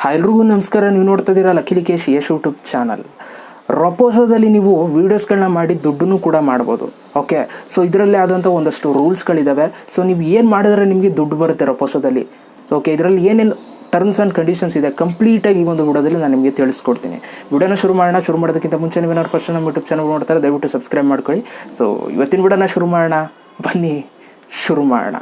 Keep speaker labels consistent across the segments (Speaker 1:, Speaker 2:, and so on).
Speaker 1: ಎಲ್ರಿಗೂ ನಮಸ್ಕಾರ. ನೀವು ನೋಡ್ತಾ ಇದ್ದೀರಾ ಲಕ್ಕೇಶ್ ಯಶ್ ಯೂಟ್ಯೂಬ್ ಚಾನಲ್. ರೊಪೋಸೋದಲ್ಲಿ ನೀವು ವೀಡಿಯೋಸ್ಗಳನ್ನ ಮಾಡಿ ದುಡ್ಡನ್ನು ಕೂಡ ಮಾಡ್ಬೋದು. ಓಕೆ, ಸೊ ಇದರಲ್ಲಿ ಆದಂಥ ಒಂದಷ್ಟು ರೂಲ್ಸ್ಗಳಿದ್ದಾವೆ. ಸೊ ನೀವು ಏನು ಮಾಡಿದ್ರೆ ನಿಮಗೆ ದುಡ್ಡು ಬರುತ್ತೆ ರೊಪೋಸೋದಲ್ಲಿ. ಓಕೆ, ಇದರಲ್ಲಿ ಏನೇನು ಟರ್ಮ್ಸ್ ಆ್ಯಂಡ್ ಕಂಡೀಷನ್ಸ್ ಇದೆ ಕಂಪ್ಲೀಟಾಗಿ ಈ ಒಂದು ವಿಡಿಯೋದಲ್ಲಿ ನಾನು ನಿಮಗೆ ತಿಳಿಸ್ಕೊಡ್ತೀನಿ. ವಿಡಿಯೋನ ಶುರು ಮಾಡೋದಕ್ಕಿಂತ ಮುಂಚೆ ನೀವೇನಾದ್ರು ಫಸ್ಟ್ ನಮ್ಮ ಯೂಟ್ಯೂಬ್ ಚಾನಲ್ ನೋಡ್ತಾರೆ ದಯವಿಟ್ಟು ಸಬ್ಸ್ಕ್ರೈಬ್ ಮಾಡ್ಕೊಳ್ಳಿ. ಸೊ ಇವತ್ತಿನ ವಿಡಿಯೋನ ಶುರು ಮಾಡೋಣ, ಬನ್ನಿ ಶುರು ಮಾಡೋಣ.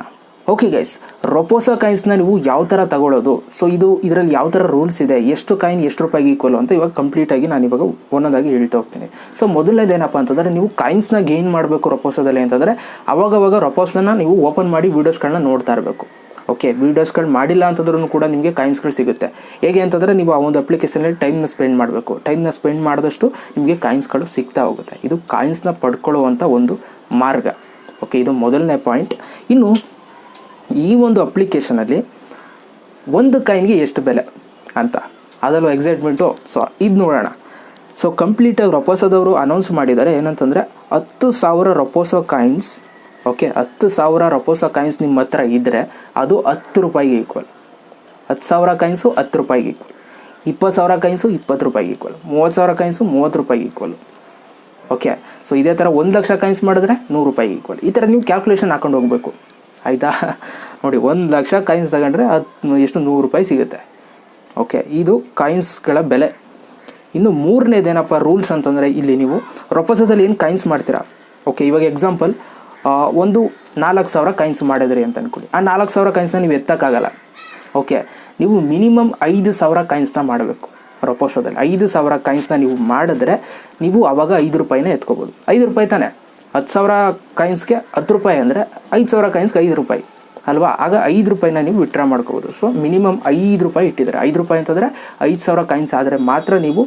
Speaker 1: ಓಕೆ ಗೈಸ್, ರೊಪೋಸೋ ಕಾಯಿನ್ಸ್ನ ನೀವು ಯಾವ ಥರ ತಗೊಳ್ಳೋದು, ಸೊ ಇದರಲ್ಲಿ ಯಾವ ಥರ ರೂಲ್ಸ್ ಇದೆ, ಎಷ್ಟು ಕಾಯಿನ್ ಎಷ್ಟು ರೂಪಾಯಿಗೆ ಈಕ್ವಲ್ ಅಂತ ಇವಾಗ ಕಂಪ್ಲೀಟಾಗಿ ನಾನು ಇವಾಗ ಒಂದೊಂದಾಗಿ ಹೇಳ್ತಾ ಹೋಗ್ತೀನಿ. ಸೊ ಮೊದಲನೇದೇನಪ್ಪ ಅಂತಂದರೆ, ನೀವು ಕಾಯಿನ್ಸ್ನ ಗೇನ್ ಮಾಡಬೇಕು ರೊಪೋಸೋದಲ್ಲಿ ಅಂತಂದರೆ ಅವಾಗವಾಗ ರೊಪೋಸೋನ ನೀವು ಓಪನ್ ಮಾಡಿ ವೀಡಿಯೋಸ್ಗಳನ್ನ ನೋಡ್ತಾ ಇರಬೇಕು. ಓಕೆ, ವೀಡಿಯೋಸ್ಗಳು ಮಾಡಿಲ್ಲ ಅಂತಂದ್ರೂ ಕೂಡ ನಿಮಗೆ ಕಾಯಿನ್ಸ್ಗಳು ಸಿಗುತ್ತೆ. ಹೇಗೆ ಅಂತಂದರೆ, ನೀವು ಆ ಒಂದು ಅಪ್ಲಿಕೇಶನಲ್ಲಿ ಟೈಮ್ನ ಸ್ಪೆಂಡ್ ಮಾಡಬೇಕು. ಟೈಮ್ನ ಸ್ಪೆಂಡ್ ಮಾಡಿದಷ್ಟು ನಿಮಗೆ ಕಾಯಿನ್ಸ್ಗಳು ಸಿಗ್ತಾ ಹೋಗುತ್ತೆ. ಇದು ಕಾಯಿನ್ಸ್ನ ಪಡ್ಕೊಳ್ಳುವಂಥ ಒಂದು ಮಾರ್ಗ. ಓಕೆ, ಇದು ಮೊದಲನೇ ಪಾಯಿಂಟ್. ಇನ್ನು ಈ ಒಂದು ಅಪ್ಲಿಕೇಶನಲ್ಲಿ ಒಂದು ಕಾಯಿನ್ಗೆ ಎಷ್ಟು ಬೆಲೆ ಅಂತ ಅದಲ್ಲೂ ಎಕ್ಸೈಟ್ಮೆಂಟು. ಸೊ ಇದು ನೋಡೋಣ. ಸೊ ಕಂಪ್ಲೀಟಾಗಿ ರೊಪೋಸೋದವರು ಅನೌನ್ಸ್ ಮಾಡಿದ್ದಾರೆ ಏನಂತಂದರೆ 10,000 ರೊಪೋಸೋ ಕಾಯಿನ್ಸ್. ಓಕೆ, 10,000 ರೊಪೋಸೋ ಕಾಯಿನ್ಸ್ ನಿಮ್ಮ ಹತ್ರ ಇದ್ದರೆ ಅದು 10 ರೂಪಾಯಿಗೆ ಈಕ್ವಲ್. 10,000 ಕಾಯಿನ್ಸು 10 ರೂಪಾಯಿಗೆ ಈಕ್ವಲ್. 20,000 ಕಾಯಿನ್ಸು 20 ರೂಪಾಯಿಗೆ ಈಕ್ವಲ್. 30,000 ಕಾಯಿನ್ಸು 30 ರೂಪಾಯಿಗೆ ಈಕ್ವಲ್. ಓಕೆ, ಸೊ ಇದೇ ಥರ 1,00,000 ಕಾಯಿನ್ಸ್ ಮಾಡಿದ್ರೆ 100 ರೂಪಾಯಿಗೆ ಈಕ್ವಲ್. ಈ ಥರ ನೀವು ಕ್ಯಾಲ್ಕುಲೇಷನ್ ಹಾಕೊಂಡು ಹೋಗಬೇಕು. ಆಯಿತಾ? ನೋಡಿ, 1,00,000 ಕಾಯಿನ್ಸ್ ತಗೊಂಡ್ರೆ ಅದು ಎಷ್ಟು 100 ರೂಪಾಯಿ ಸಿಗುತ್ತೆ. ಓಕೆ, ಇದು ಕಾಯಿನ್ಸ್ಗಳ ಬೆಲೆ. ಇನ್ನು ಮೂರನೇದೇನಪ್ಪ ರೂಲ್ಸ್ ಅಂತಂದರೆ, ಇಲ್ಲಿ ನೀವು ರೊಪೋಸೋದಲ್ಲಿ ಏನು ಕಾಯಿನ್ಸ್ ಮಾಡ್ತೀರಾ. ಓಕೆ, ಇವಾಗ ಎಕ್ಸಾಂಪಲ್ ಒಂದು 4,000 ಕಾಯಿನ್ಸ್ ಮಾಡಿದ್ರಿ ಅಂತ ಅಂದ್ಕೊಳ್ಳಿ. ಆ 4,000 ಕಾಯಿನ್ಸ್ನ ನೀವು ಎತ್ತಕ್ಕಾಗಲ್ಲ. ಓಕೆ, ನೀವು ಮಿನಿಮಮ್ 5,000 ಕಾಯಿನ್ಸ್ನ ಮಾಡಬೇಕು ರೊಪೋಸೋದಲ್ಲಿ. 5,000 ಕಾಯಿನ್ಸ್ನ ನೀವು ಮಾಡಿದ್ರೆ ನೀವು ಆವಾಗ 5 ರೂಪಾಯಿನ ಎತ್ಕೋಬೋದು. 5 ರೂಪಾಯಿ ತಾನೇ, 10,000 ಕಾಯಿನ್ಸ್ಗೆ 10 ರೂಪಾಯಿ ಅಂದರೆ 5,000 ಕಾಯಿನ್ಸ್ಗೆ 5 ರೂಪಾಯಿ ಅಲ್ವಾ? ಆಗ 5 ರೂಪಾಯಿನ ನೀವು ವಿತ್ಡ್ರಾ ಮಾಡ್ಕೋಬೋದು. ಸೊ ಮಿನಿಮಮ್ 5 ರೂಪಾಯಿ ಇಟ್ಟಿದ್ದಾರೆ. 5 ರೂಪಾಯಿ ಅಂತಂದರೆ 5,000 ಕಾಯಿನ್ಸ್ ಆದರೆ ಮಾತ್ರ ನೀವು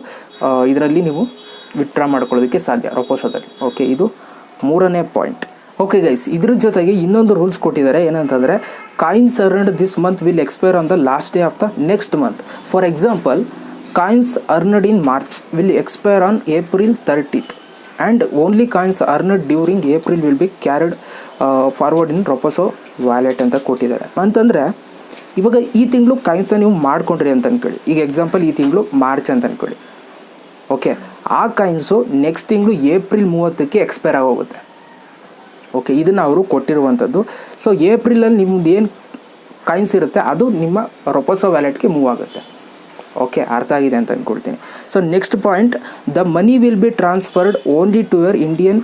Speaker 1: ಇದರಲ್ಲಿ ನೀವು ವಿತ್ಡ್ರಾ ಮಾಡ್ಕೊಳ್ಳೋದಕ್ಕೆ ಸಾಧ್ಯ ರೊಪೋಸೋದಲ್ಲಿ. ಓಕೆ, ಇದು ಮೂರನೇ ಪಾಯಿಂಟ್. ಓಕೆ ಗೈಸ್, ಇದ್ರ ಜೊತೆಗೆ ಇನ್ನೊಂದು ರೂಲ್ಸ್ ಕೊಟ್ಟಿದ್ದಾರೆ. ಏನಂತಂದರೆ, coins earned this month will expire on the last day of the next month. For example, coins earned in March will expire on April 30th. And only coins earned during April will be carried forward in Roposo wallet ಅಂತ ಕೊಟ್ಟಿದ್ದಾರೆ. ಅಂತಂದರೆ, ಇವಾಗ ಈ ತಿಂಗಳು ಕಾಯಿನ್ಸ್ನ ನೀವು ಮಾಡ್ಕೊಂಡ್ರಿ ಅಂತ ಅಂದ್ಕೊಳ್ಳಿ. ಈಗ ಎಕ್ಸಾಂಪಲ್ ಈ ತಿಂಗಳು ಮಾರ್ಚ್ ಅಂತ ಅಂದ್ಕೊಳ್ಳಿ. ಓಕೆ, ಆ ಕಾಯಿನ್ಸು ನೆಕ್ಸ್ಟ್ ತಿಂಗಳು April 30ಕ್ಕೆ ಎಕ್ಸ್ಪೈರ್ ಆಗೋಗುತ್ತೆ. ಓಕೆ, ಇದನ್ನು ಅವರು ಕೊಟ್ಟಿರುವಂಥದ್ದು. ಸೊ ಏಪ್ರಿಲಲ್ಲಿ ನಿಮ್ದು ಏನು ಕಾಯಿನ್ಸ್ ಇರುತ್ತೆ ಅದು ನಿಮ್ಮ ರೊಪೋಸೋ ವ್ಯಾಲೆಟ್ಗೆ ಮೂವ್ ಆಗುತ್ತೆ. ಓಕೆ, ಅರ್ಥ ಆಗಿದೆ ಅಂತ ಅಂದ್ಕೊಳ್ತೀನಿ. So next point, the money will be transferred only to your Indian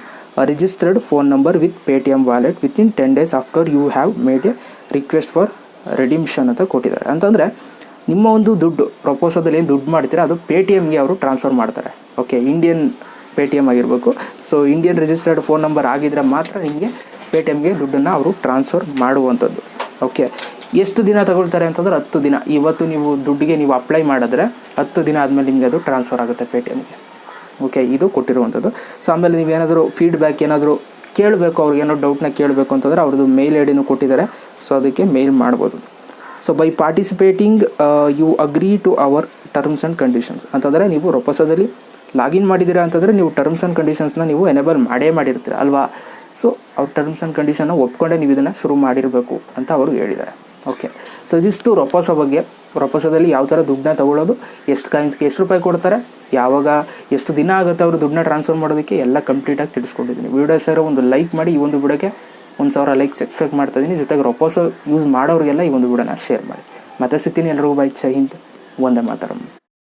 Speaker 1: registered phone number with Paytm wallet within 10 days after you have made a request for redemption ಅಂತ ಕೊಟ್ಟಿದ್ದಾರೆ. ಅಂತಂದರೆ, ನಿಮ್ಮ ಒಂದು ದುಡ್ಡು ರೊಪೋಸೋದಲ್ಲಿ ಏನು ದುಡ್ಡು ಮಾಡ್ತೀರಾ ಅದು Paytmಗೆ ಅವರು ಟ್ರಾನ್ಸ್ಫರ್ ಮಾಡ್ತಾರೆ. ಓಕೆ, ಇಂಡಿಯನ್ Paytm ಆಗಿರಬೇಕು. So Indian registered phone number ಆಗಿದ್ದರೆ ಮಾತ್ರ ನಿಮಗೆ Paytmಗೆ ದುಡ್ಡನ್ನು ಅವರು ಟ್ರಾನ್ಸ್ಫರ್ ಮಾಡುವಂಥದ್ದು. ಓಕೆ, ಎಷ್ಟು ದಿನ ತಗೊಳ್ತಾರೆ ಅಂತಂದ್ರೆ 10 ದಿನ. ಇವತ್ತು ನೀವು ದುಡ್ಡಿಗೆ ನೀವು ಅಪ್ಲೈ ಮಾಡಿದ್ರೆ 10 ದಿನ ಆದಮೇಲೆ ನಿಮಗೆ ಅದು ಟ್ರಾನ್ಸ್ಫರ್ ಆಗುತ್ತೆ Paytmಗೆ. ಓಕೆ, ಇದು ಕೊಟ್ಟಿರುವಂಥದ್ದು. ಸೊ ಆಮೇಲೆ ನೀವೇನಾದರೂ ಫೀಡ್ಬ್ಯಾಕ್ ಏನಾದರೂ ಕೇಳಬೇಕು, ಅವ್ರಿಗೆ ಏನೋ ಡೌಟ್ನ ಕೇಳಬೇಕು ಅಂತಂದರೆ ಅವ್ರದ್ದು ಮೇಲ್ ಐ ಡಿನೂ ಕೊಟ್ಟಿದ್ದಾರೆ. ಸೊ ಅದಕ್ಕೆ ಮೇಲ್ ಮಾಡ್ಬೋದು. So by participating you agree to our terms and conditions ಅಂತಂದರೆ, ನೀವು ರೊಪೋಸೋದಲ್ಲಿ ಲಾಗಿನ್ ಮಾಡಿದ್ದೀರಾ ಅಂತಂದರೆ ನೀವು ಟರ್ಮ್ಸ್ ಆ್ಯಂಡ್ ಕಂಡೀಷನ್ಸ್ನ ನೀವು ಎನೇಬಲ್ ಮಾಡಿರ್ತೀರ ಅಲ್ವಾ? ಸೊ ಅವ್ರ ಟರ್ಮ್ಸ್ ಆ್ಯಂಡ್ ಕಂಡೀಷನ್ನ ಒಪ್ಕೊಂಡೆ ನೀವು ಇದನ್ನು ಶುರು ಮಾಡಿರಬೇಕು ಅಂತ ಅವರು ಹೇಳಿದ್ದಾರೆ. ಓಕೆ, ಸೊ ಇದಿಷ್ಟು ರೊಪೋಸೋ ಬಗ್ಗೆ. ರೊಪೋಸೋದಲ್ಲಿ ಯಾವ ಥರ ದುಡ್ಡನ್ನ ತೊಗೊಳ್ಳೋದು, ಎಷ್ಟು ಕಾಯಿನ್ಸ್ಗೆ ಎಷ್ಟು ರೂಪಾಯಿ ಕೊಡ್ತಾರೆ, ಯಾವಾಗ ಎಷ್ಟು ದಿನ ಆಗುತ್ತೆ ಅವರು ದುಡ್ಡನ್ನ ಟ್ರಾನ್ಸ್ಫರ್ ಮಾಡೋದಕ್ಕೆ ಎಲ್ಲ ಕಂಪ್ಲೀಟಾಗಿ ತಿಳಿಸ್ಕೊಂಡಿದ್ದೀನಿ. ವೀಡಿಯೋ ಸರ್ ಒಂದು ಲೈಕ್ ಮಾಡಿ. ಈ ಒಂದು ವಿಡಿಯೋಗೆ 1,000 ಲೈಕ್ಸ್ ಎಕ್ಸ್ಪೆಕ್ಟ್ ಮಾಡ್ತಾಯಿದ್ದೀನಿ. ಜೊತೆಗೆ ರೊಪೋಸೋ ಯೂಸ್ ಮಾಡೋರಿಗೆಲ್ಲ ಈ ಒಂದು ವಿಡಿಯೋನ ಶೇರ್ ಮಾಡಿ. ಮತ್ತೆ ಸಿಗ್ತೀನಿ. ಎಲ್ರಿಗೂ ಬೈ. ಜೈ ಹಿಂದ್, ವಂದೇ ಮಾತರಂ.